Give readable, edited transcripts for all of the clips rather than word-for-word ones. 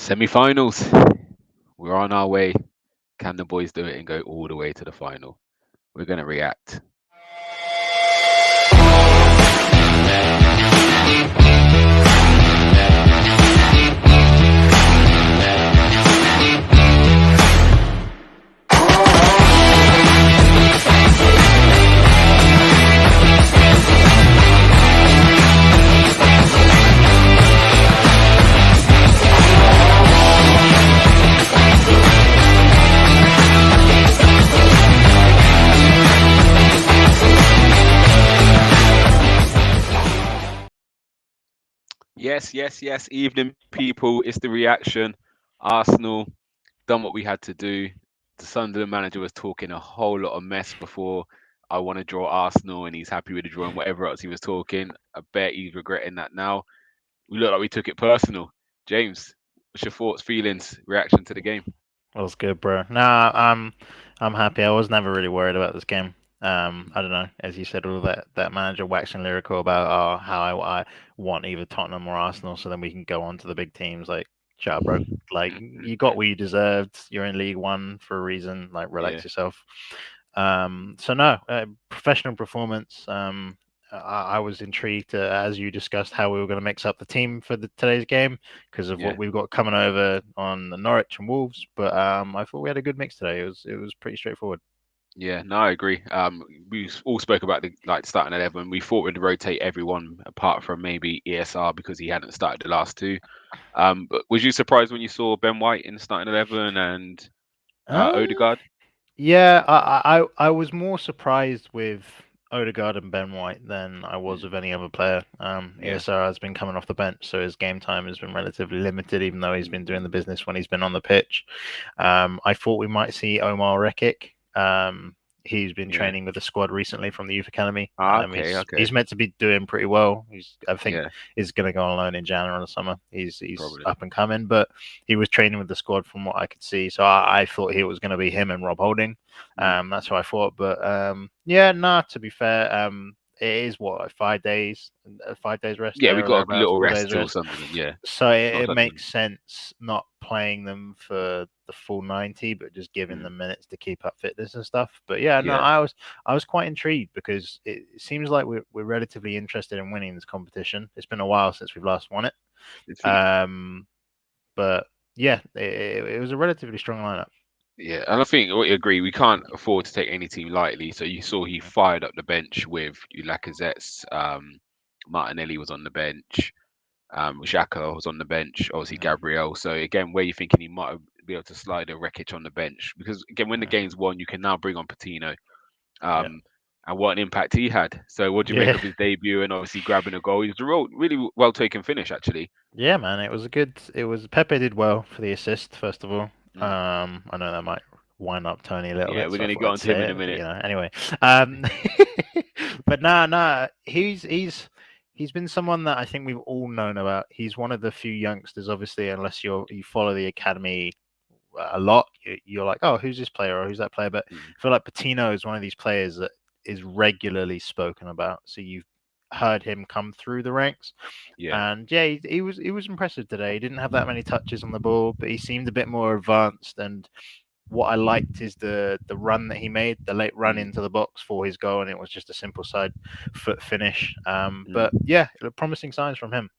Semi-finals. We're on our way. Can the boys do it and go all the way to the final? We're gonna react. Yes. Evening, people. It's the reaction. Arsenal done what we had to do. The Sunderland manager was talking a whole lot of mess before. I want to draw Arsenal, and he's happy with the draw and whatever else he was talking. I bet he's regretting that now. We look like we took it personal. James, what's your thoughts, feelings, reaction to the game? That was good, bro. Nah, I'm happy. I was never really worried about this game. I don't know, as you said, all that manager waxing lyrical about how I want either Tottenham or Arsenal, so then we can go on to the big teams. Like, shut up, bro. Like, you got what you deserved. You're in League One for a reason. Like, Yeah, relax yourself. So no, professional performance. I was intrigued, as you discussed, how we were going to mix up the team for today's game because of yeah. what we've got coming over on the Norwich and Wolves. But I thought we had a good mix today. It was pretty straightforward. Yeah, no, I agree. We all spoke about the starting 11. We thought we'd rotate everyone apart from maybe ESR because he hadn't started the last two. But was you surprised when you saw Ben White in the starting 11 and Uh, Odegaard? yeah, I was more surprised with Odegaard and Ben White than I was Mm, with any other player. yeah, ESR has been coming off the bench, so his game time has been relatively limited, even though he's been doing the business when he's been on the pitch. I thought we might see Omar Rekik. He's been yeah. training with the squad recently from the youth academy. Okay, okay. He's meant to be doing pretty well. I think Yeah, he's going to go on loan in January or summer. He's probably. up and coming, but he was training with the squad from what I could see. So I thought he was going to be him and Rob Holding. Mm. That's what I thought. But yeah, nah. To be fair, it is what 5 days, 5 days rest Yeah, we there or got a thereabouts, little 4 days rest till rest. Sunderland. Yeah, So it's not it done yet. makes sense not playing them for the full 90, but just giving Mm. them minutes to keep up fitness and stuff. But yeah, no, Yeah, I was quite intrigued because it seems like we're relatively interested in winning this competition. It's been a while since we've last won it. it's, Um, but yeah, it was a relatively strong lineup. yeah, and I think we agree we can't afford to take any team lightly. So you saw he fired up the bench with Lacazette's. Martinelli was on the bench. Xhaka was on the bench, obviously Mm, Gabriel. So again, where you thinking he might be able to slide a wreckage on the bench? Because again, when the mm, game's won, you can now bring on Patino. yeah, Um, and what an impact he had. So what do you make yeah, of his debut and obviously grabbing a goal? He was a really well taken finish actually. yeah, man. It was a good. It was Pepe did well for the assist first of all. Mm. I know that might wind up Tony a little Yeah, bit, we're so I gonna thought get I'd on to him say in a it. minute. Anyway, um, but nah, he's been someone that I think we've all known about. He's one of the few youngsters, obviously, unless you follow the academy a lot, you're like, oh, who's this player or who's that player? But Mm. I feel like Patino is one of these players that is regularly spoken about. So you've heard him come through the ranks. Yeah. And yeah, he was impressive today. He didn't have that many touches on the ball, but he seemed a bit more advanced. And what I liked is the run that he made, the late run Mm. into the box for his goal, and it was just a simple side foot finish. But Mm. yeah, promising signs from him.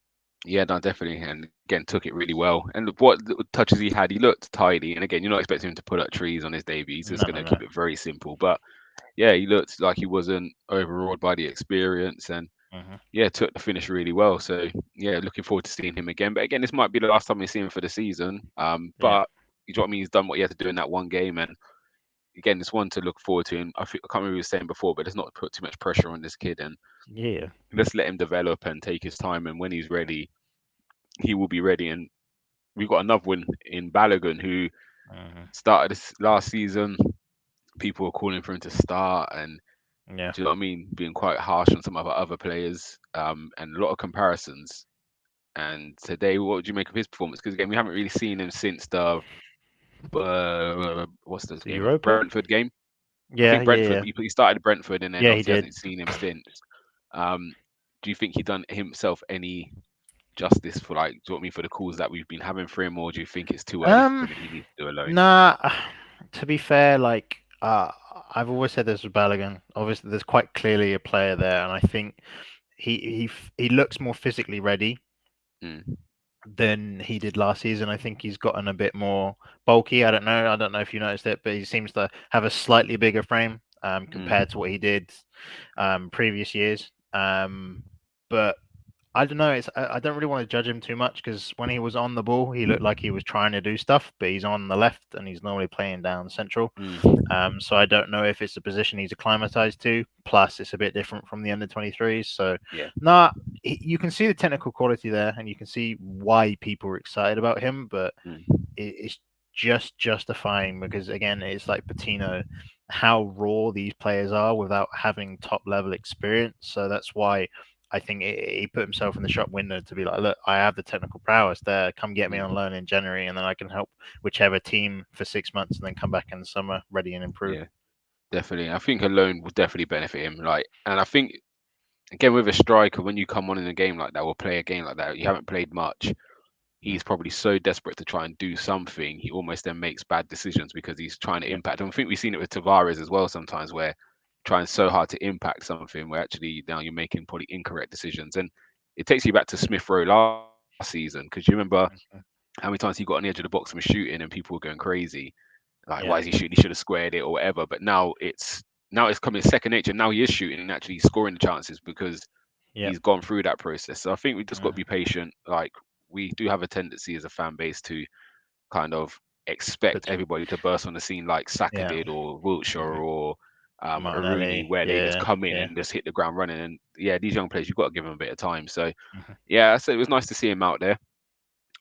Yeah, no, definitely. And again, took it really well. And what little touches he had, he looked tidy. And again, you're not expecting him to put up trees on his debut. He's just No, going no, to no. keep it very simple. But yeah, he looked like he wasn't overawed by the experience. And Hmm. yeah, took the finish really well. So yeah, looking forward to seeing him again. But again, this might be the last time we see him for the season. Yeah, But you know what I mean? He's done what he had to do in that one game. And again, it's one to look forward to. And I can't remember what he was saying before, but let's not put too much pressure on this kid and yeah. let's let him develop and take his time. And when he's ready, he will be ready. And we've got another one in Balogun who Hmm. started this last season. People were calling for him to start, and Yeah. do you know what I mean? Being quite harsh on some of our other players, and a lot of comparisons. And today, what would you make of his performance? Because again, we haven't really seen him since the what's this The game? Europa? Brentford game. I Yeah, think yeah, Brentford. yeah. He started Brentford, and then Yeah, he obviously did. hasn't seen him since. Um, do you think he done himself any? justice for like, do you know what I mean, for the calls that we've been having for him, or do you think it's too early for Um, him and he needs to do a loan? nah. To be fair, like I've always said this with Balogun. Obviously, there's quite clearly a player there, and I think he looks more physically ready Mm, than he did last season. I think he's gotten a bit more bulky. I don't know. I don't know if you noticed it, but he seems to have a slightly bigger frame compared to mm, what he did previous years. But I don't know. I don't really want to judge him too much because when he was on the ball, he looked like he was trying to do stuff, but he's on the left and he's normally playing down central. mm. So I don't know if it's a position he's acclimatized to. Plus, it's a bit different from the under 23s. So, Yeah. nah, you can see the technical quality there, and you can see why people are excited about him. But Mm, it's just justifying because again, it's like Patino, how raw these players are without having top level experience. So that's why I think he put himself in the shop window to be like, look, I have the technical prowess there. Come get me on mm. loan in January, and then I can help whichever team for 6 months, and then come back in the summer ready and improved. Yeah, definitely. I think a loan will definitely benefit him. Like, and I think again with a striker, when you come on in a game like that or play a game like that, you haven't played much. Mm. He's probably so desperate to try and do something, he almost then makes bad decisions because he's trying to Yeah. impact. And I think we've seen it with Tavares as well sometimes, where trying so hard to impact something, where actually now you're making probably incorrect decisions. And it takes you back to Smith Rowe last season because you remember Mhm. how many times he got on the edge of the box and was shooting and people were going crazy. Like, why is Yeah. he shooting? He should have squared it or whatever. But now it's coming second nature. Now he is shooting and actually scoring the chances because Yep. he's gone through that process. So I think we just got to Mhm. be patient. Like we do have a tendency as a fan base to kind of But expect everybody to burst on the scene like Saka yeah. did or Wiltshire Mhm. or a Rooney, Martinelli. where they just Yeah. come in Yeah. and just hit the ground running. And yeah, these young players, you've got to give them a bit of time. So Mhm. yeah, so it was nice to see him out there.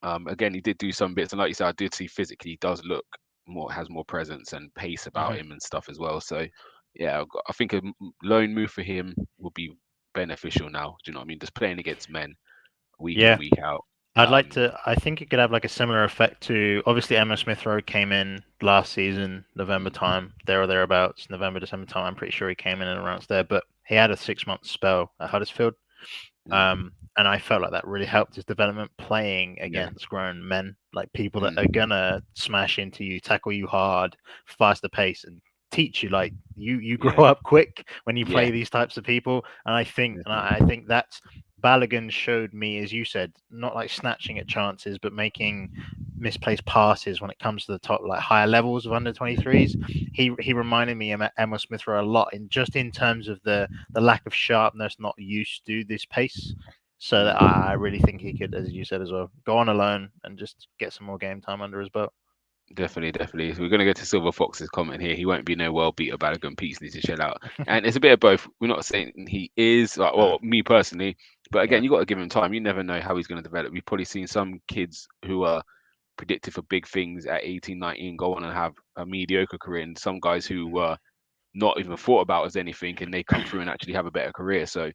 Again, he did do some bits, and like you said, I did see physically he does look more, has more presence and pace about Mhm. him and stuff as well. So yeah, I think a loan move for him will be beneficial now. Do you know what I mean? Just playing against men week in Yeah. week out. I'd like Um, to. I think it could have like a similar effect to. Obviously, Emma Smith Rowe came in last season, November mm, time, there or thereabouts, November, December time. I'm pretty sure he came in and around there, but he had a 6 month spell at Huddersfield. mm, And I felt like that really helped his development playing yeah, against grown men, like people that are mm, gonna smash into you, tackle you hard, faster pace, and teach you. Like you yeah, grow up quick when you play yeah, these types of people. And I definitely, think that's Balogun showed me, as you said, not like snatching at chances, but making misplaced passes when it comes to the top, like higher levels of under 23s. mm, He reminded me of Emma Smith Rowe a lot in just in terms of the lack of sharpness, not used to this pace. So that I mm. really think he could, as you said as well, go on alone and just get some more game time under his belt. Definitely, definitely. So we're gonna go to Silver Fox's comment here. He won't be no world beater. Balogun Pete's needs to chill out. And it's a bit of both. We're not saying he is, like, Mm, well, me personally, but yeah. again, you got to give him time. You never know how he's going to develop. We've probably seen some kids who are predicted for big things at 18, 19 go on and have a mediocre career, and some guys who were not even thought about as anything, and they come through and actually have a better career. So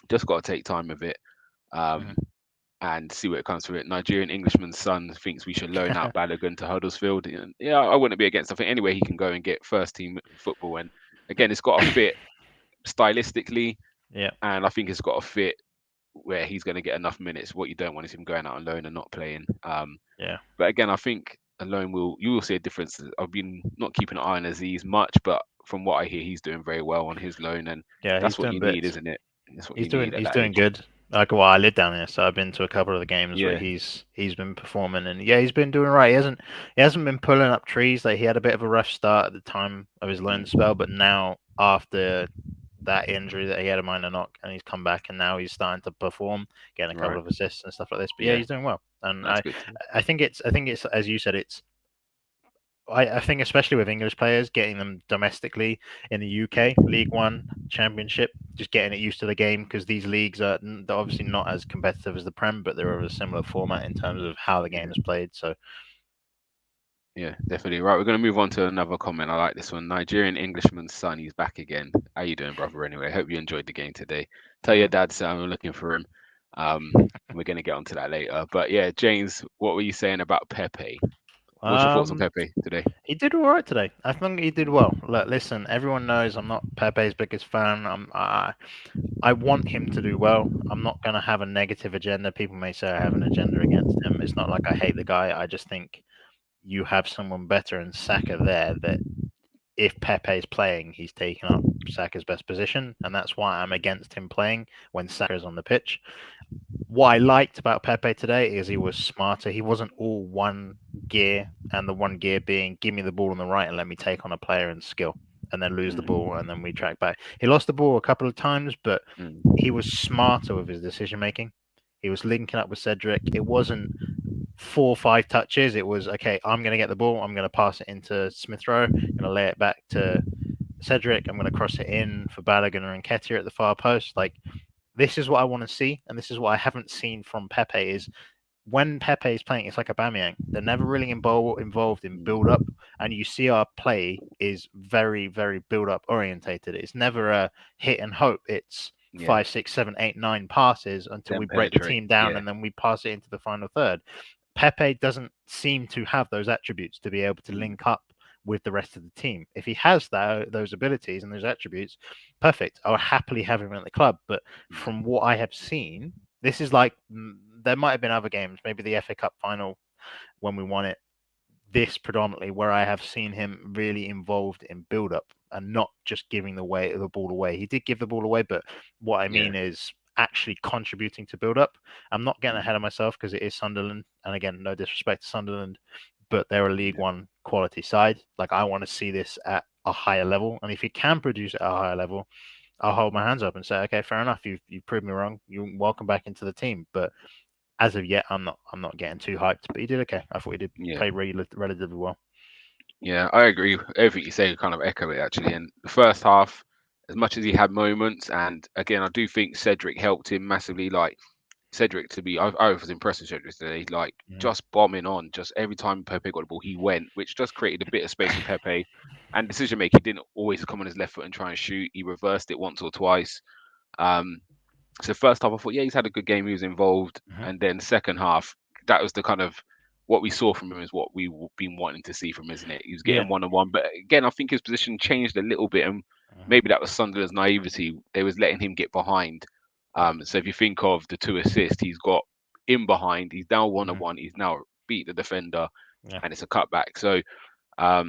just got to take time with it. Mhm. Um, and see what it comes from it. Nigerian Englishman's son thinks we should loan out Balogun to Huddersfield. And yeah, I wouldn't be against. I think anywhere he can go and get first team football. And again, it's got to fit stylistically, Yeah. and I think it's got to fit where he's going to get enough minutes. What you don't want is him going out on loan and not playing. Yeah. But again, I think alone you will see a difference. I've been not keeping an eye on Aziz much, but from what I hear, he's doing very well on his loan, and Yeah. He's that's what doing you need, bits. isn't it? That's what you need at He's that doing age. good. Like, well, I live down here, so I've been to a couple of the games where Yeah. he's been performing, and yeah, he's been doing right. He hasn't been pulling up trees. Like he had a bit of a rough start at the time of his loan spell, Mm. but now after that injury that he had a minor knock, and he's come back, and now he's starting to perform, getting a couple Right. of assists and stuff like this. But yeah, Yeah. he's doing well, and That's good. I think it's as you said, it's I think especially with English players, getting them domestically in the UK League One Championship, just getting it used to the game because these leagues are they're obviously not as competitive as the Prem, but they're of a similar format in terms of how the game Yeah. is played. So Yeah, definitely. Right, we're going to move on to another comment. I like this one. Nigerian Englishman's son, he's back again. How you doing, brother? Anyway, hope you enjoyed the game today. Tell your mhm. dad, Sam, I'm looking for him. Um, we're going to get onto that later. But yeah, James, what were you saying about Pepe? What's your thoughts on Um, Pepe today? he did all right today. I think he did well. Look, listen, everyone knows I'm not Pepe's biggest fan. I want him to do well. I'm not going to have a negative agenda. People may say I have an agenda against him. It's not like I hate the guy. I just think you have someone better in Saka there that if Pepe's playing, he's taking up Saka's best position, and that's why I'm against him playing when Saka's on the pitch. What I liked about Pepe today is he was smarter. He wasn't all one gear, and the one gear being give me the ball on the right and let me take on a player and skill, and then lose the ball, and then we track back. He lost the ball a couple of times, but he was smarter with his decision making. He was linking up with Cedric. It wasn't 4 or 5 touches. It was okay. I'm going to get the ball. I'm going to pass it into Smith Rowe. I'm going to lay it back to Cedric. I'm going to cross it in for Balogun and Nketiah at the far post. Like, this is what I want to see, and this is what I haven't seen from Pepe. Is when Pepe is playing, it's like Aubameyang. They're never really involved in build up, and you see our play is very, very build up orientated. It's never a hit and hope. It's 5, 6, 7, 8, 9 passes until we break the team down, and then we pass it into the final third. Pepe doesn't seem to have those attributes to be able to link up with the rest of the team. If he has those abilities and those attributes, perfect. I would happily have him at the club. But from what I have seen, this is like there might have been other games, maybe the FA Cup final when we won it. This predominantly where I have seen him really involved in build up and not just giving the ball away. He did give the ball away, but what I mean is actually contributing to build up. I'm not getting ahead of myself because it is Sunderland, and again, no disrespect to Sunderland, but they're a League One quality side. Like, I want to see this at a higher level, and if he can produce at a higher level, I'll hold my hands up and say, okay, fair enough. You've proved me wrong. You're welcome back into the team. But as of yet, I'm not getting too hyped. But he did okay. I thought he did play relatively well. Yeah, I agree. Everything you say kind of echo it actually. And the first half, as much as he had moments, and again, I do think Cedric helped him massively. Like Cedric I was impressed with Cedric today. Like just bombing on, just every time Pepe got the ball, he went, which just created a bit of space for Pepe. And decision making didn't always come on his left foot and try and shoot. He reversed it once or twice. So first half, I thought, yeah, he's had a good game. He was involved, and then second half, that was the kind of what we saw from him is what we've been wanting to see from him, isn't it? He was getting one-on-one, but again, I think his position changed a little bit, and maybe that was Sunderland's naivety. They was letting him get behind. So if you think of the 2 assists, he's got in behind, he's down one-on-one, he's now beat the defender, and it's a cutback. So, I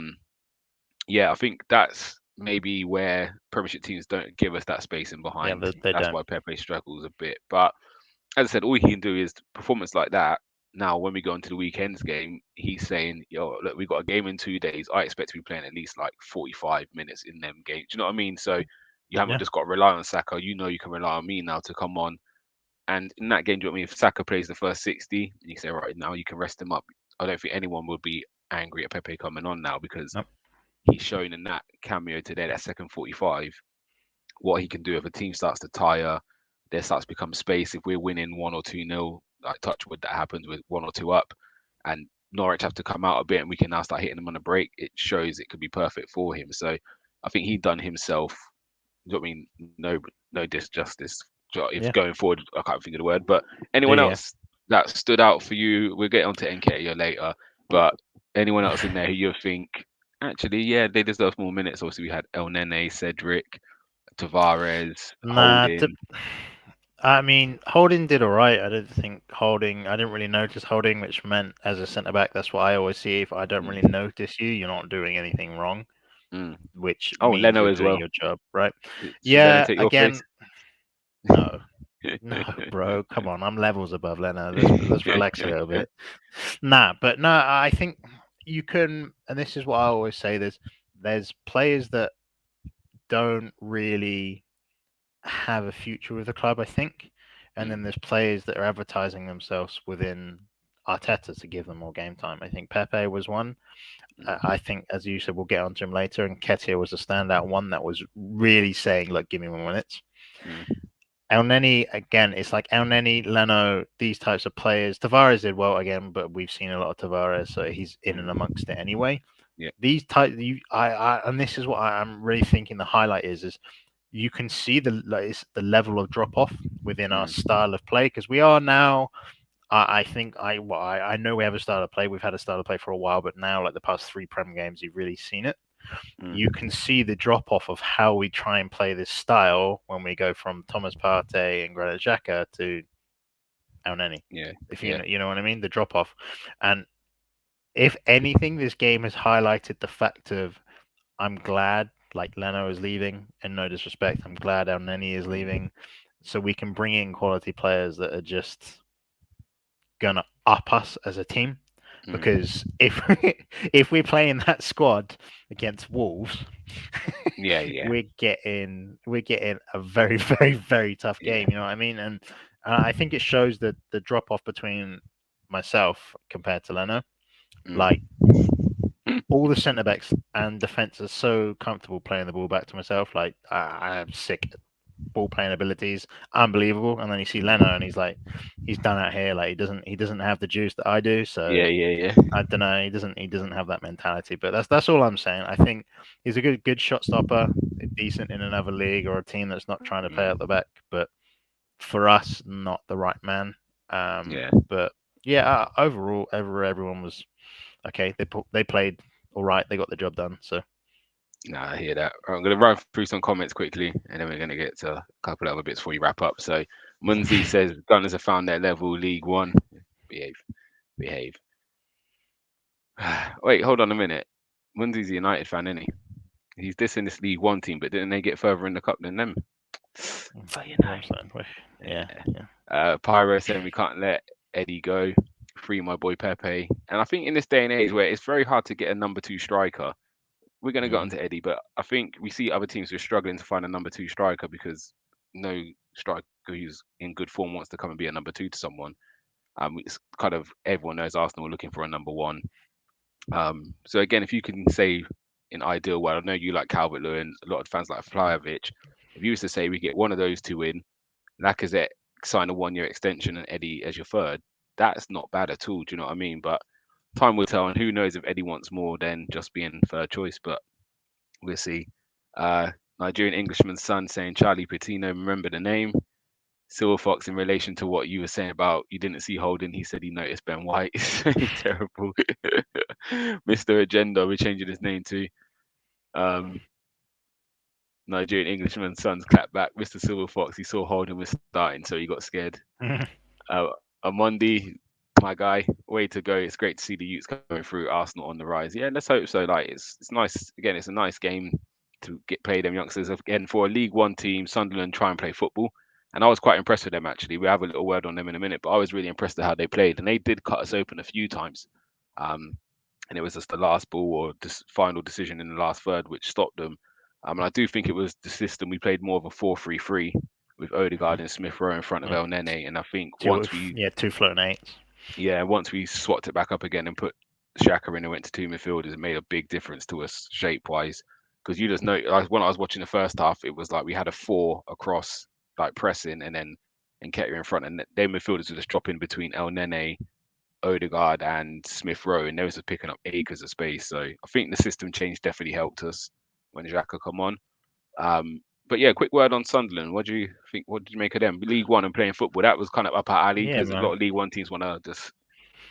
think that's maybe where Premiership teams don't give us that space in behind. That's why Pepe struggles a bit. But as I said, all he can do is performance like that. Now, when we go into the weekend's game, he's saying, "Yo, look, we got a game in 2 days. I expect to be playing at least like 45 minutes in them games." Do you know what I mean? So you haven't just got to rely on Saka. You know, you can rely on me now to come on. And in that game, do you know what I mean? If Saka plays the first 60, you say, right now you can rest him up. I don't think anyone would be angry at Pepe coming on now because he's showing in that cameo today, that second 45, what he can do if a team starts to tire, there starts to become space. If we're winning 1 or 2-0, like touch wood, that happens with 1 or 2 up, and Norwich have to come out a bit and we can now start hitting them on the break, it shows it could be perfect for him. So I think he done himself, you know what I mean, no disjustice. If going forward, I can't think of the word, but anyone else that stood out for you, we'll get onto Nketiah later, but anyone else in there who you think, actually, they deserve more minutes? Obviously, we had El Nene, Cedric, Tavares, Holding. I mean, Holding did all right. I didn't really notice Holding, which meant as a centre back, that's what I always see. If I don't really notice you, you're not doing anything wrong, which means Leno you're as doing well. your job, right? Should Leno take your again, place? no, bro, come on, I'm levels above Leno. Let's relax a little bit. I think you can, and this is what I always say. There's players that don't really have a future with the club, I think. And then there's players that are advertising themselves within Arteta to give them more game time. I think Pepe was one. I think, as you said, we'll get onto him later. And Nketiah was a standout one that was really saying, look, give me more minutes. El Neni, again, it's like El Neni, Leno, these types of players. Tavares did well again, but we've seen a lot of Tavares, so he's in and amongst it anyway. These types, and this is what I'm really thinking the highlight is you can see the level of drop off within our style of play, because we are now, I think I know we have a style of play. We've had a style of play for a while, but now, like the past 3 Prem games, you've really seen it. You can see the drop off of how we try and play this style when we go from Thomas Partey and Granit Xhaka to El Neni. Yeah, If yeah, you know what I mean, the drop off. And if anything, this game has highlighted the fact of I'm glad like Leno is leaving, and no disrespect, I'm glad El Neni is leaving, so we can bring in quality players that are just gonna up us as a team. Because if we play in that squad against Wolves, yeah, we're getting a very very tough game. You know what I mean? And I think it shows that the drop off between myself compared to Leno, like all the centre backs and defence are so comfortable playing the ball back to myself. Like I'm sick ball playing abilities, unbelievable. And then you see Leno, and he's done out here. Like he doesn't have the juice that I do. So yeah. I don't know. He doesn't have that mentality. But that's all I'm saying. I think he's a good shot stopper, decent in another league or a team that's not trying to play out the back. But for us, not the right man. Yeah. But yeah, overall, everyone was okay. They played all right. They got the job done. So Nah, I hear that. I'm going to run through some comments quickly, and then we're going to get to a couple of other bits before we wrap up. So, Munzi says Gunners have found their level, League One. Behave, behave. Wait, hold on a minute. Munzi's a United fan, isn't he? He's dissing this League One team, but didn't they get further in the cup than them? But you know what I'm saying? Yeah, yeah. Pyro saying we can't let Eddie go. Free my boy Pepe. And I think in this day and age where it's very hard to get a number 2 striker, we're going to get onto Eddie, but I think we see other teams who are struggling to find a number 2 striker because no striker who's in good form wants to come and be a number 2 to someone. It's kind of everyone knows Arsenal are looking for a number 1. So again, if you can say in ideal world, I know you like Calvert-Lewin, a lot of fans like Flyovic. If you was to say we get one of those two in, Lacazette sign a 1-year extension and Eddie as your third, that's not bad at all. Do you know what I mean? But time will tell, and who knows if Eddie wants more than just being third choice. But we'll see. Nigerian Englishman's son saying Charlie Patino, remember the name. Silver Fox, in relation to what you were saying about you didn't see Holden, he said he noticed Ben White. Terrible. Mr. Agenda, we're changing his name to Nigerian Englishman's son's clap back. Mr. Silver Fox, he saw Holden was starting, so he got scared. Amondi, my guy, way to go. It's great to see the youths coming through, Arsenal on the rise. Yeah, let's hope so. Like it's nice. Again, it's a nice game to get play them youngsters. Again, for a League One team, Sunderland try and play football. And I was quite impressed with them actually. We have a little word on them in a minute, but I was really impressed with how they played. And they did cut us open a few times. And it was just the last ball or this final decision in the last third which stopped them. And I do think it was the system. We played more of a 4-3-3 with Odegaard and Smith Rowe in front of El Nene. And I think once we two floating eights. Yeah, once we swapped it back up again and put Xhaka in and went to 2 midfielders, it made a big difference to us shape wise. Because you just know, like when I was watching the first half, it was like we had a 4 across, like pressing, and then Nketiah in front, and their midfielders were just dropping between El Nene, Odegaard, and Smith Rowe, and they was just picking up acres of space. So I think the system change definitely helped us when Xhaka come on. But yeah, quick word on Sunderland. What do you think? What did you make of them? League One and playing football, that was kind of up our alley because a lot of League One teams want to just,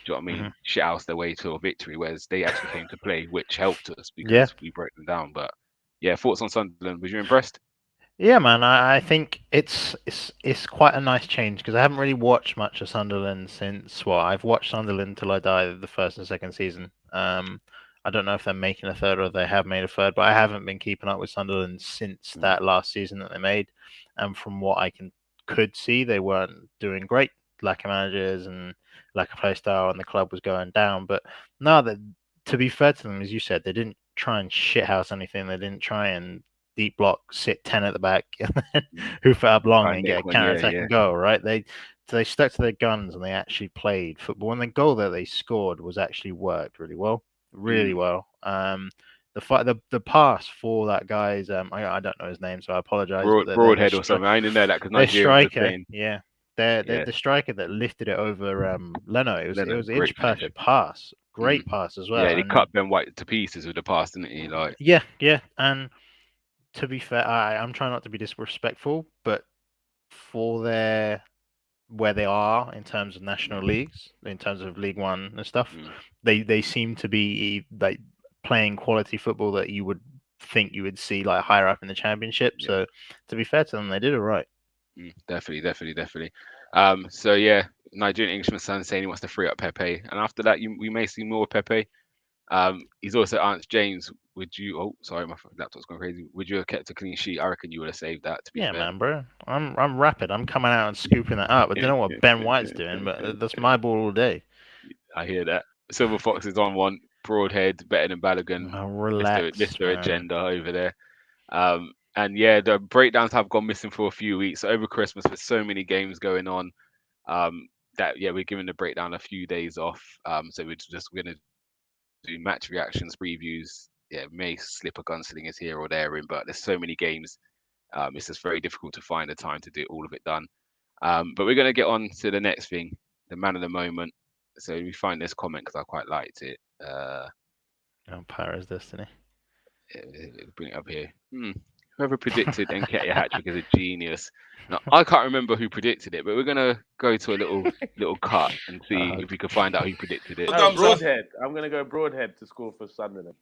do you know what I mean, shit house their way to a victory, whereas they actually came to play, which helped us because we broke them down. But yeah, thoughts on Sunderland? Was you impressed? Yeah, man. I think it's quite a nice change because I haven't really watched much of Sunderland since I've watched Sunderland till I die the first and second season. I don't know if they're making a third or they have made a third, but I haven't been keeping up with Sunderland since that last season that they made. And from what I could see, they weren't doing great. Lack of managers and lack of play style, and the club was going down. But no, that to be fair to them, as you said, they didn't try and shithouse anything. They didn't try and deep block, sit 10 at the back, and then hoof it up long and get a counter-attacking goal, right? They stuck to their guns and they actually played football. And the goal that they scored was actually worked really well. Really well. The pass for that guy's I don't know his name, so I apologize. Broadhead or something. I didn't know that because Nigeria was playing. The striker that lifted it over Leno. It was an inch perfect pass. Great pass as well. Yeah, he cut Ben White to pieces with the pass, didn't he? Like yeah, and to be fair, I'm trying not to be disrespectful, but for their where they are in terms of national leagues, in terms of League One and stuff, Mm. they seem to be like playing quality football that you would think you would see like higher up in the Championship. Yeah. So to be fair to them, they did it right. Definitely. So yeah, Nigerian Englishman son saying he wants to free up Pepe, and after that, we may see more Pepe. He's also asked James, would you? Oh, sorry, my laptop's gone crazy. Would you have kept a clean sheet? I reckon you would have saved that. To be Yeah, fair. man, bro. I'm rapid. I'm coming out and scooping that up. I don't know what Ben White's doing, but that's my ball all day. I hear that. Silver Fox is on one. Broadhead, better than Balogun. Relax, Mr. man. Agenda over there. And yeah, the breakdowns have gone missing for a few weeks over Christmas with so many games going on. That yeah, we're giving the breakdown a few days off. So we're gonna do match reactions, previews. Yeah, may slip a gunslingers here or there in, but there's so many games. It's just very difficult to find the time to do all of it done. But we're gonna get on to the next thing, the man of the moment. So we find this comment because I quite liked it. Pirate's Destiny. Bring it up here. Whoever predicted Nketiah hat-trick is a genius. Now I can't remember who predicted it, but we're gonna go to a little cut and see if we can find out who predicted it. No, Broadhead. I'm gonna go Broadhead to score for Sunderland.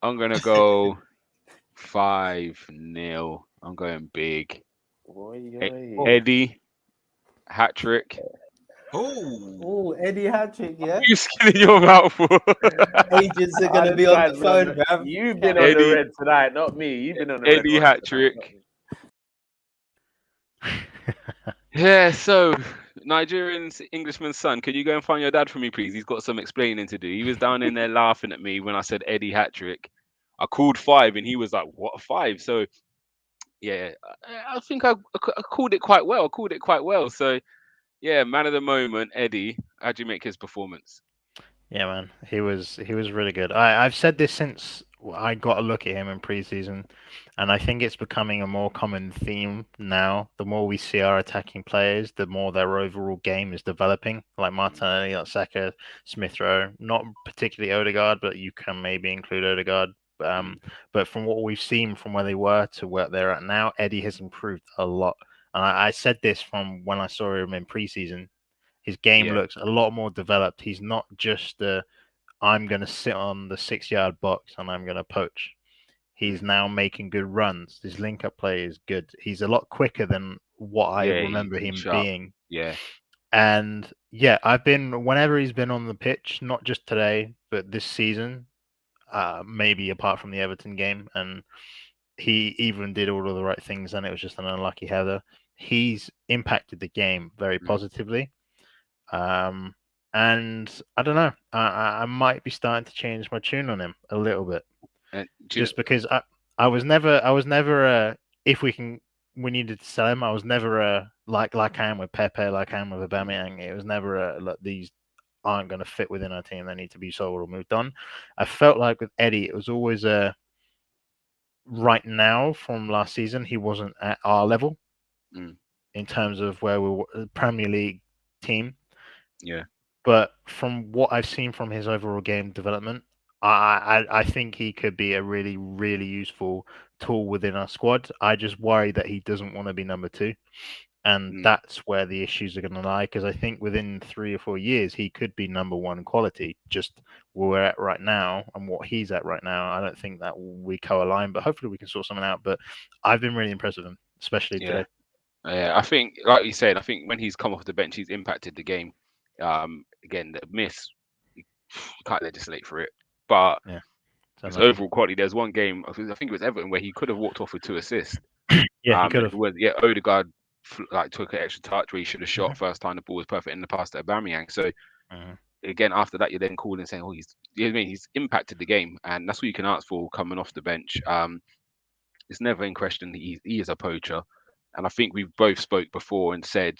I'm gonna go 5-0. I'm going big. Eddie hat-trick. Oh, Eddie hat-trick, yeah. You skinning your mouth for? Agents are gonna be on the phone, bruv. You've been on the red tonight, not me. You've been on the Eddie red hat-trick. Yeah, so Nigerian's Englishman's son, can you go and find your dad for me, please? He's got some explaining to do. He was down in there laughing at me when I said Eddie hat-trick. I called 5 and he was like, what, 5? So yeah, I think I called it quite well. So yeah, man of the moment, Eddie. How'd you make his performance? Yeah, man, he was really good. I've said this since I got a look at him in preseason, and I think it's becoming a more common theme now. The more we see our attacking players, the more their overall game is developing. Like Martinelli, like Saka, Smith Rowe, not particularly Odegaard, but you can maybe include Odegaard. But from what we've seen from where they were to where they're at now, Eddie has improved a lot. And I said this from when I saw him in preseason. His game looks a lot more developed. He's not just I'm going to sit on the 6-yard box and I'm going to poach. He's now making good runs. His link-up play is good. He's a lot quicker than what I remember him being. Yeah. And yeah, whenever he's been on the pitch, not just today, but this season, maybe apart from the Everton game, and he even did all of the right things and it was just an unlucky header. He's impacted the game very positively. And I don't know, I might be starting to change my tune on him a little bit, just because I was never if we needed to sell him, I was never like I am with Pepe, like I am with Aubameyang. It was never look, these aren't going to fit within our team, they need to be sold or moved on. I felt like with Eddie, it was always right now from last season, he wasn't at our level in terms of where we were, Premier League team. Yeah. But from what I've seen from his overall game development, I think he could be a really, really useful tool within our squad. I just worry that he doesn't want to be number 2. And that's where the issues are going to lie, because I think within 3 or 4 years, he could be number 1 quality. Just where we're at right now and what he's at right now, I don't think that we co-align, but hopefully we can sort something out. But I've been really impressed with him, especially today. Yeah, I think, like you said, I think when he's come off the bench, he's impacted the game. Again, the miss, you can't legislate for it, but his overall quality. There's one game, I think it was Everton, where he could have walked off with 2 assists. Yeah, he could have. Odegaard took an extra touch where he should have shot first time the ball was perfect in the pass to Aubameyang. So again, after that, you're then calling saying, "Oh, he's impacted the game," and that's what you can ask for coming off the bench. It's never in question. He is a poacher, and I think we've both spoke before and said,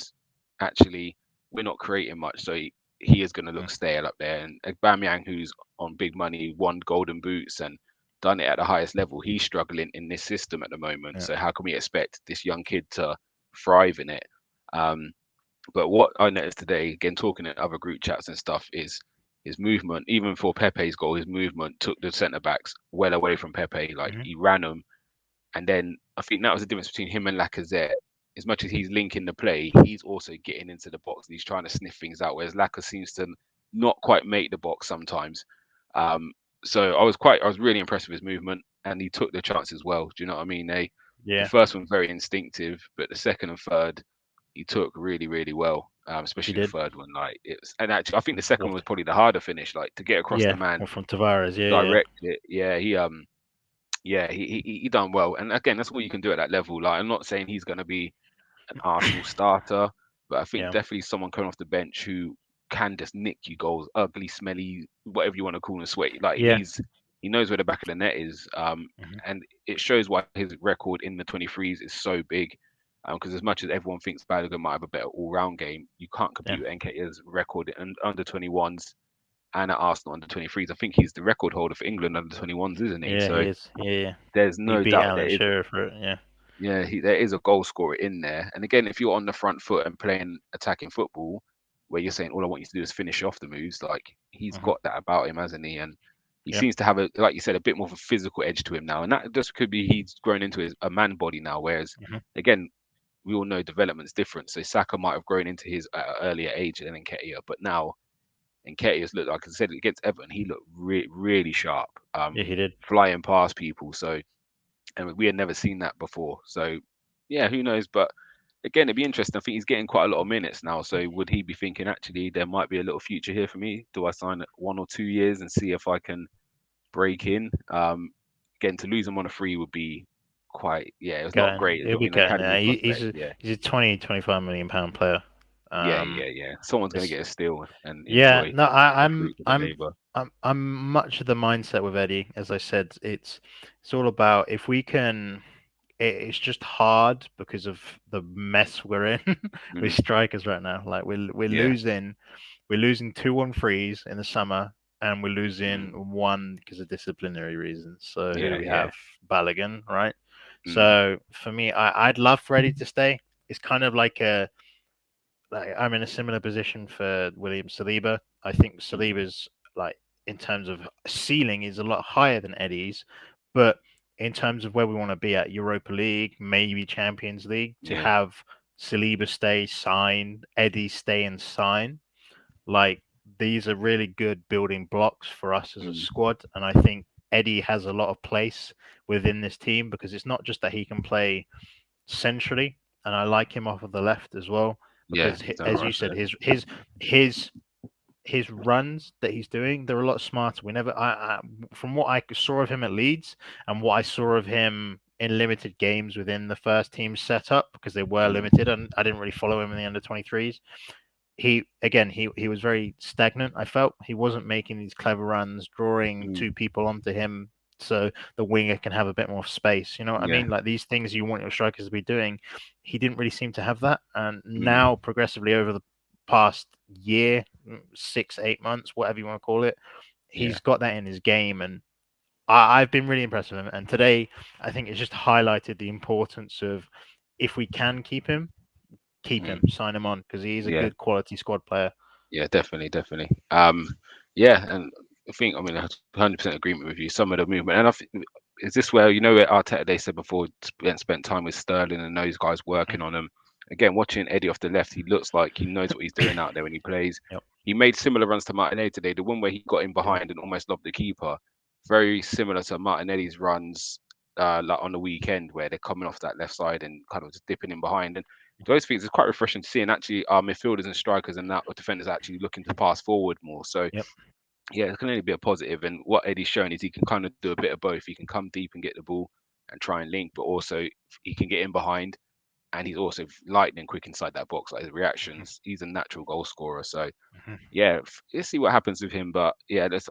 actually, we're not creating much, so he is going to look stale up there. And Aubameyang, who's on big money, won golden boots and done it at the highest level, he's struggling in this system at the moment. So how can we expect this young kid to thrive in it? But what I noticed today, again, talking in other group chats and stuff, is his movement. Even for Pepe's goal, his movement took the centre backs well away from Pepe. Like he ran them, and then I think that was the difference between him and Lacazette. as much as he's linking the play, he's also getting into the box and he's trying to sniff things out. Whereas Laka seems to not quite make the box sometimes. So I was really impressed with his movement, and he took the chances well. Do you know what I mean? The first one very instinctive, but the second and third he took really, really well. Especially the third one, like and actually I think the second one was probably the harder finish, like to get across the man from Tavares, direct it. He done well, and again that's all you can do at that level. Like I'm not saying he's going to be an Arsenal starter, but I think definitely someone coming off the bench who can just nick you goals, ugly, smelly, whatever you want to call him, sweaty. Like he knows where the back of the net is, and it shows why his record in the 23s is so big. Because as much as everyone thinks Balogun might have a better all-round game, you can't compete with Nketiah's record in under 21s and at Arsenal under 23s. I think he's the record holder for England under 21s, isn't he? Yeah, so he is. Yeah. There's no doubt there is. For it, yeah, there is a goal scorer in there. And again, if you're on the front foot and playing attacking football, where you're saying all I want you to do is finish off the moves, like he's got that about him, hasn't he? And he seems to have like you said, a bit more of a physical edge to him now. And that just could be he's grown into a man body now. Whereas again, we all know development's different. So Saka might have grown into his at an earlier age than Nketiah, but now Nketiah's looked, like I said, against Everton, he looked really sharp. He did, flying past people. So, and we had never seen that before. So, yeah, who knows? But again, it'd be interesting. I think he's getting quite a lot of minutes now. So, would he be thinking actually there might be a little future here for me? Do I sign 1 or 2 years and see if I can break in? Again, to lose him on a free would be quite, it was not great. It'll be good. He's a 25 million pound player. Yeah. Someone's going to get a steal and I'm much of the mindset with Eddie. As I said, it's all about if we can. It's just hard because of the mess we're in with strikers right now. Like we're losing 2-1-3s in the summer, and we're losing one because of disciplinary reasons. So here we have Balogun, right? So for me, I'd love for Eddie to stay. It's kind of like I'm in a similar position for William Saliba. I think Saliba's like in terms of ceiling is a lot higher than Eddie's, but in terms of where we want to be at Europa League, maybe Champions League, to have Saliba stay, sign, Eddie stay and sign, like these are really good building blocks for us as a squad. And I think Eddie has a lot of place within this team because it's not just that he can play centrally, and I like him off of the left as well. Because as you said, his runs that he's doing, they're a lot smarter. From what I saw of him at Leeds and what I saw of him in limited games within the first team setup, because they were limited and I didn't really follow him in the under 23s. He was very stagnant. I felt he wasn't making these clever runs, drawing two people onto him so the winger can have a bit more space. You know what I mean? Like these things you want your strikers to be doing. He didn't really seem to have that. And now progressively over the past year, 6-8 months, whatever you want to call it, he's got that in his game. And I've been really impressed with him. And today, I think it's just highlighted the importance of if we can keep him, sign him on, because he's a good quality squad player. Yeah, definitely. And I think, I 100% agreement with you. Some of the movement, and is this where where Arteta, they said before, spent time with Sterling and those guys working on him. Again, watching Eddie off the left, he looks like he knows what he's doing out there when he plays. He made similar runs to Martinelli today. The one where he got in behind and almost lobbed the keeper, very similar to Martinelli's runs like on the weekend where they're coming off that left side and kind of just dipping in behind. And those things is quite refreshing to see. And actually, our midfielders and strikers and that defenders actually looking to pass forward more. So. It can only be a positive, and what Eddie's shown is he can kind of do a bit of both. He can come deep and get the ball and try and link, but also he can get in behind, and he's also lightning quick inside that box. Like his reactions, he's a natural goal scorer. So let's see what happens with him. But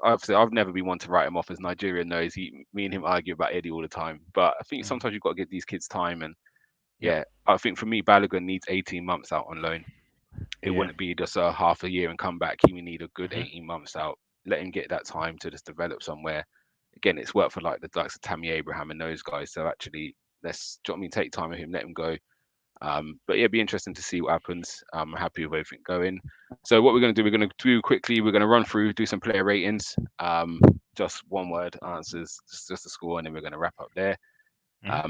obviously I've never been one to write him off, as Nigeria knows. Me and him argue about Eddie all the time, but I think sometimes you've got to give these kids time. And I think for me, Balogun needs 18 months out on loan. It wouldn't be just a half a year and come back. He would need a good 18 months out. Let him get that time to just develop somewhere. Again, it's worked for like the likes of Tammy Abraham and those guys. So actually, take time with him, let him go. But it'd be interesting to see what happens. I'm happy with everything going. So what we're going to do, we're going to do quickly. We're going to run through, do some player ratings. Just one word answers, just the score, and then we're going to wrap up there.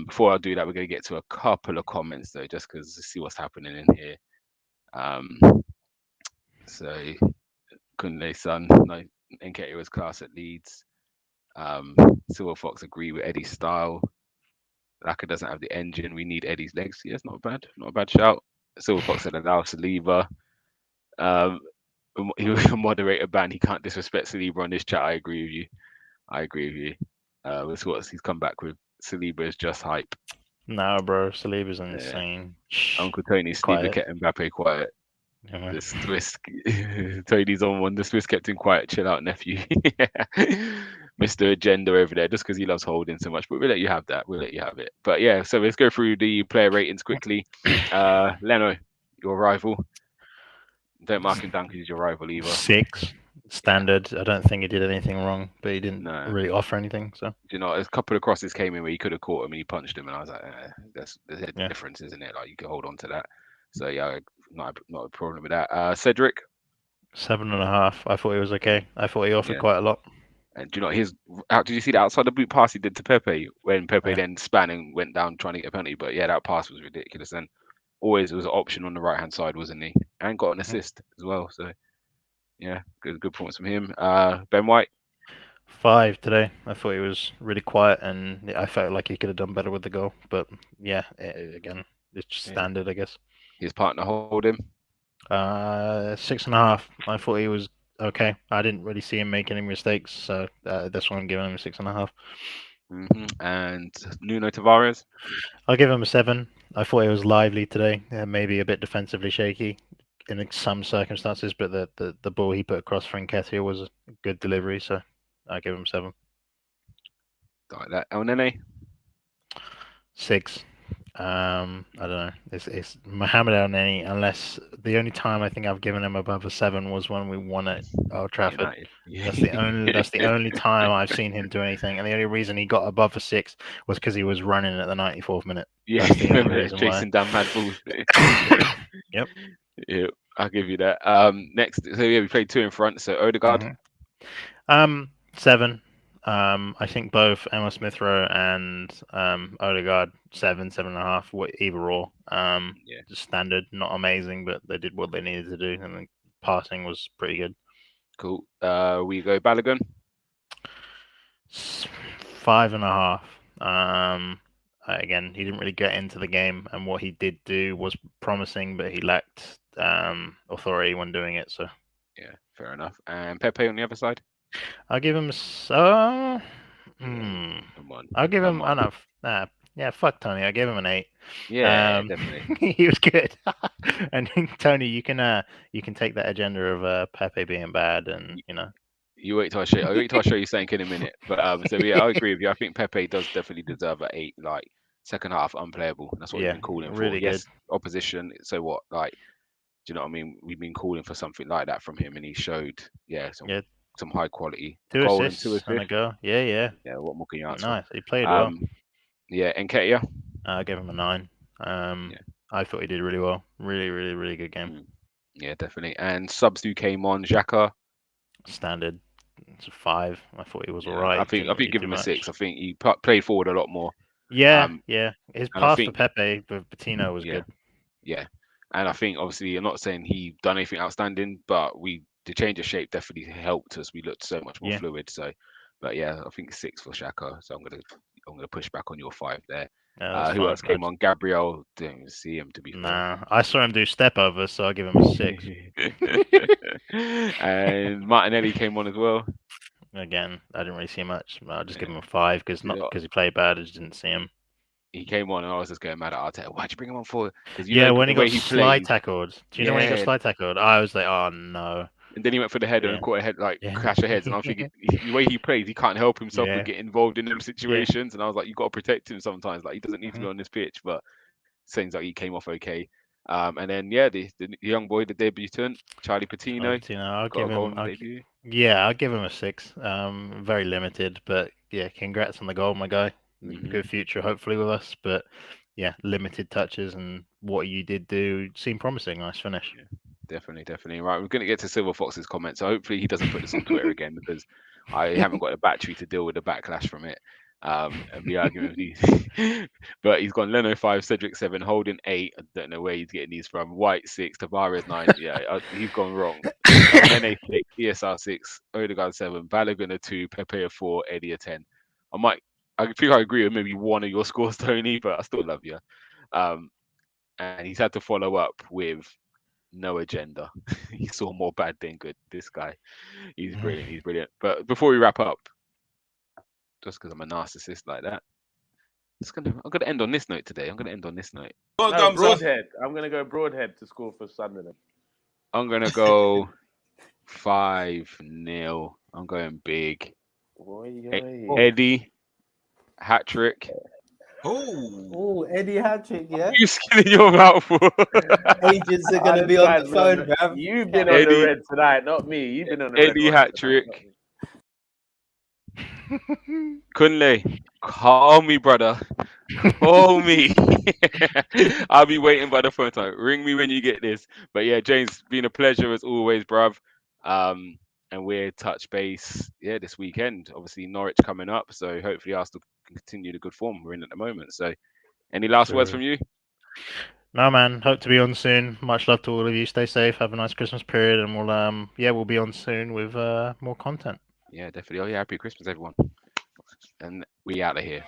Before I do that, we're going to get to a couple of comments though, just because to see what's happening in here. So Kunle son, no, Nketiah was class at Leeds. Silver Fox agree with Eddie's style. Laka doesn't have the engine. We need Eddie's legs. Yeah, it's not bad. Not a bad shout. Silver Fox said allow Saliba. He was a moderator ban. He can't disrespect Saliba on this chat. I agree with you. That's what he's come back with. Saliba is just hype. No, bro, Saliba's insane. Uncle Tony, Saliba kept Mbappe quiet. Yeah, the Swiss, Tony's on one. The Swiss kept him quiet. Chill out, nephew. Mr. Agenda over there, just because he loves holding so much. But we'll let you have that. We'll let you have it. But yeah, so let's go through the player ratings quickly. Leno, your rival. Don't mark him down because he's your rival either. 6 standard. I don't think he did anything wrong, but he didn't really offer anything. So you know, a couple of crosses came in where he could have caught him and he punched him, and I was like, there's a difference, isn't it? Like you can hold on to that. So yeah, not a problem with that. Cedric, 7.5. I thought he was okay. I thought he offered quite a lot. And do you know did you see the outside the boot pass he did to Pepe when Pepe then span and went down trying to get a penalty? But yeah, that pass was ridiculous. And always it was an option on the right hand side, wasn't he? And got an assist as well. So yeah, good performance from him. Ben White, 5 today. I thought he was really quiet, and I felt like he could have done better with the goal. But yeah, again, it's just standard, I guess. His partner hold him. 6.5. I thought he was okay. I didn't really see him make any mistakes, so that's why I'm giving him a 6.5. And Nuno Tavares, I'll give him a 7. I thought he was lively today, maybe a bit defensively shaky in some circumstances, but the ball he put across for Nketiah was a good delivery, so I give him 7. Like that. El Nene, 6. I don't know. It's Mohamed El Neni, unless the only time I think I've given him above a 7 was when we won at Old Trafford. That's the only time I've seen him do anything, and the only reason he got above a 6 was because he was running at the 94th minute. Yeah, chasing down mad balls. Yep. Yeah, I'll give you that. Next, so yeah, we played 2 in front. So Odegaard, 7. I think both Emma Smith Rowe and Odegaard 7.5, either or. Just standard, not amazing, but they did what they needed to do, and the passing was pretty good. Cool. We go Balogun, 5.5. Again, he didn't really get into the game, and what he did do was promising, but he lacked authority when doing it. So yeah, fair enough. And Pepe on the other side, I'll give him I'll give him enough. Yeah, fuck Tony. I'll give him an 8. Yeah, definitely. He was good. And Tony, you can take that agenda of Pepe being bad, and you know. You wait till I show you. I'll wait till I show you something in a minute. But so yeah, I agree with you. I think Pepe does definitely deserve an 8. Like second half unplayable. That's what we've been calling for. Really yes, opposition. So what? Like, do you know what I mean? We've been calling for something like that from him, and he showed some high quality 2 goal assists and 2 assists. And a goal. Yeah. Yeah, what more can you answer? Nice. He played well. Yeah, Nketiah. I gave him a 9. I thought he did really well. Really good game. Yeah, definitely. And subs who came on, Xhaka. Standard. It's a 5. I thought he was alright. I think give him a 6. I think he played forward a lot more. Yeah. His pass to Pepe with PATINO was good. Yeah. And I think obviously I'm not saying he done anything outstanding, but the change of shape definitely helped us. We looked so much more fluid. So, but yeah, I think 6 for Xhaka. So I'm gonna push back on your 5 there. Who else came on? Gabriel. Didn't see him to be fair. Nah, I saw him do step over, so I'll give him a 6. And Martinelli came on as well. Again, I didn't really see much. I'll just give him a 5 because he played bad. I just didn't see him. He came on and I was just going mad at Arteta. Why'd you bring him on for? When he got slide tackled. Do you know when he got slide tackled? I was like, oh no. And then he went for the header and caught a head, crash of heads. And I'm thinking, the way he plays, he can't help himself but get involved in them situations. And I was like, you got to protect him sometimes. Like he doesn't need to be on this pitch, but seems like he came off okay. And then the young boy, the debutant, Charlie Patino. I'll give him a 6. Very limited, but yeah, congrats on the goal, my guy. Good future, hopefully, with us. But yeah, limited touches, and what you did do seemed promising. Nice finish. Yeah, definitely. Right, we're going to get to Silver Fox's comment, so hopefully he doesn't put this on Twitter again because I haven't got a battery to deal with the backlash from it. and be arguing with these. But he's gone Leno 5, Cedric 7, Holding 8. I don't know where he's getting these from. White 6, Tavares 9. Yeah, he's gone wrong. Nene 6, ESR 6, Odegaard 7, Balogun a 2, Pepe a 4, Eddie a 10. I think I agree with maybe one of your scores, Tony, but I still love you. And he's had to follow up with no agenda. He saw more bad than good. This guy, he's brilliant. He's brilliant. But before we wrap up, just because I'm a narcissist like that, I'm gonna end on this note today. I'm gonna end on this note. No, Broadhead. I'm gonna go Broadhead to score for Sunderland. I'm gonna go 5-0. I'm going big. Eddie, hat trick. Oh, Eddie hat-trick, yeah? You skinning your mouth for? Agents are going to be on the phone, bruv. You've been on the red tonight, not me. You've been on the red. Eddie hat-trick. Kunle, call me, brother. Call me. I'll be waiting by the phone time. Ring me when you get this. But yeah, James, been a pleasure as always, bruv. And we're touch base, this weekend. Obviously, Norwich coming up, so hopefully Arsenal can continue the good form we're in at the moment. So, any last words from you? No, man. Hope to be on soon. Much love to all of you. Stay safe. Have a nice Christmas period, and we'll be on soon with more content. Yeah, definitely. Oh yeah, happy Christmas, everyone. And we out of here.